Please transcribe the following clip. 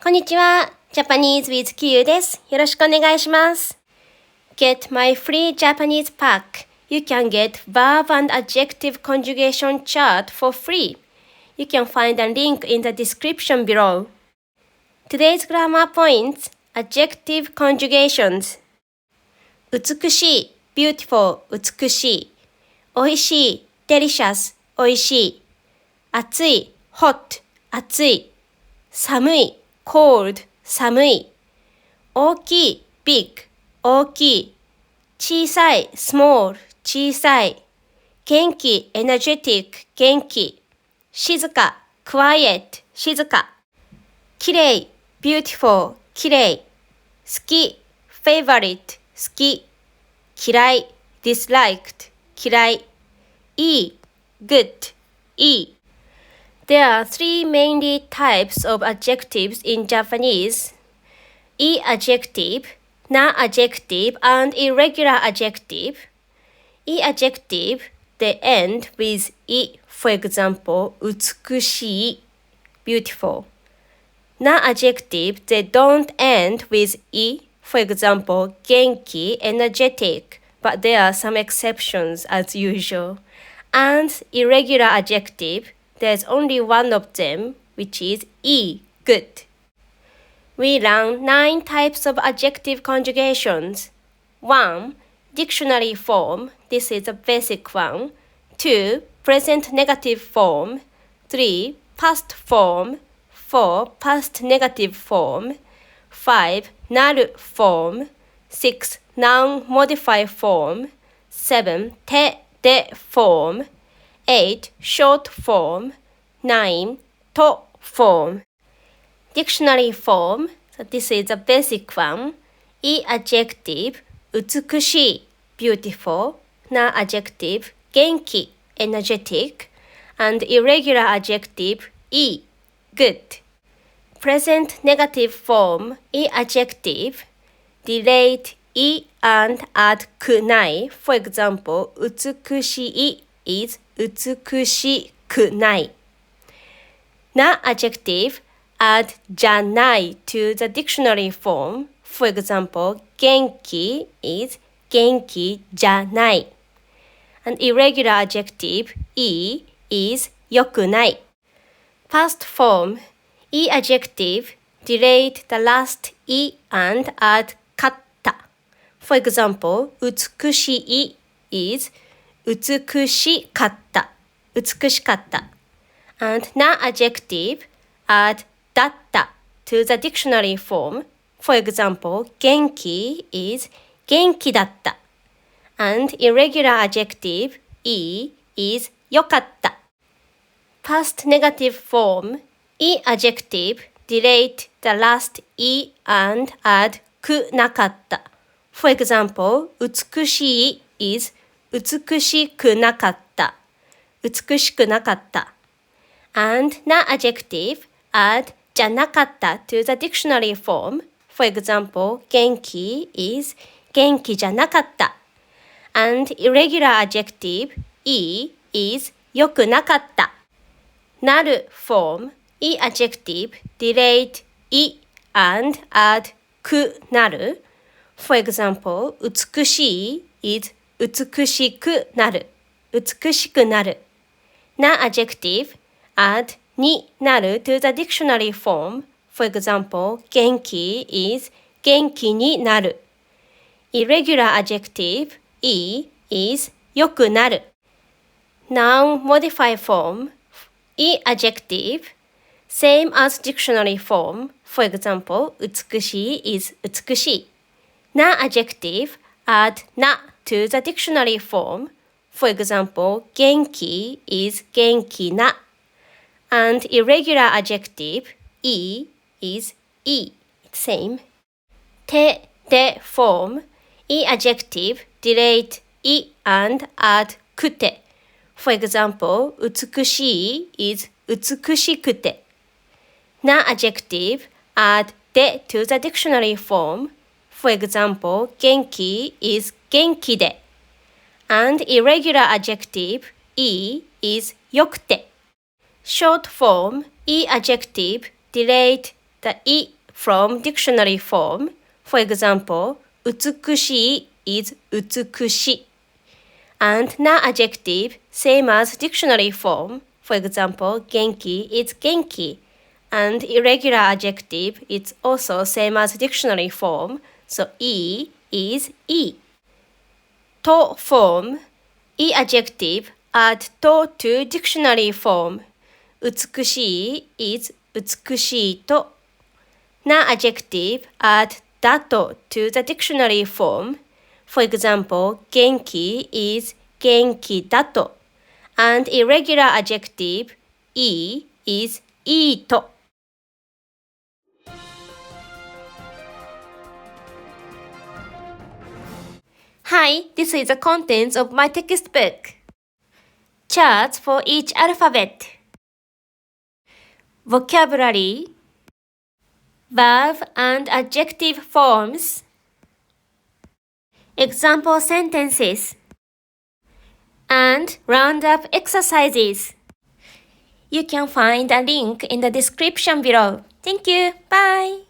こんにちは。Japanese with Q です。よろしくお願いします。Get my free Japanese pack. You can get verb and adjective conjugation chart for free. You can find a link in the description below. Today's grammar points: Adjective conjugations. 美しい beautiful 美しい。おいしい delicious おいしい。暑い hot 暑い。寒い cold 寒い。大きい big 大きい。小さい small 小さい。元気 energetic 元気。静か quiet 静か。きれい beautiful きれい。好き favorite 好き。嫌い disliked 嫌い。いい good いい。There are three mainly types of adjectives in Japanese: E-adjective, non-adjective, and irregular adjective. E-adjective, they end with I, for example, 美しい beautiful. Non-adjective, they don't end with I, for example, 元気 energetic, but there are some exceptions as usual. And irregular adjective, there's only one of them, which is E, good. We learn 9 types of adjective conjugations. 1. Dictionary form. This is a basic one. 2. Present negative form. 3. Past form. 4. Past negative form. 5. Null form. 6. Noun modified form. 7. Te, de form. 8. Short form. 9. To form. Dictionary form. So this is a basic one. E adjective 美しい beautiful. Na adjective 元気 energetic. And irregular adjective E good. Present negative form E adjective delayed E and add くない. For example, 美しい is 美しくない。Na adjective add じゃない to the dictionary form. For example, 元気 is 元気じゃない。And irregular adjective E is 良くない。Past form E adjective delayed the last E and add かった。For example, 美しい is 美しかった。美しかった。And na adjective add だった to the dictionary form. For example, 元気 is 元気だった。And irregular adjective E is よかった。Past negative form E adjective delayed the last E and add くなかった。For example, 美しい is 美しくなかった。美しくなかった。And na adjective add じゃなかった to the dictionary form. For example, 元気 is 元気じゃなかった。And irregular adjective E is よくなかった。なる form E adjective delayed I and add くなる。For example, 美しい is 美しくなる。美しくなる。な adjective add になる to the dictionary form. For example, 元気 is 元気になる。Irregular adjective E is よくなる。Noun modified form E adjective same as dictionary form. For example, 美しい is 美しい。な adjective add な to the dictionary form. For example, 元気 is 元気な。And irregular adjective E is E. Same. て、で form E adjective delayed I and add くて。For example, 美しい is 美しくて。な adjective add で to the dictionary form. For example, 元気 is 元気で。And irregular adjective E is よくて。Short form E adjective delayed the I from dictionary form. For example, 美しい is 美し。And non-adjective, same as dictionary form. For example, 元気 is 元気。And irregular adjective, it's also same as dictionary form. So, e is e. To form, e adjective, add to dictionary form. 美しい is 美しいと。Non-adjective, add だと to the dictionary form. For example, 元気 is 元気だと。And irregular adjective, e is いいと。Hi, this is the contents of my textbook. Charts for each alphabet. Vocabulary, verb and adjective forms. Example sentences. And roundup exercises. You can find a link in the description below. Thank you. Bye.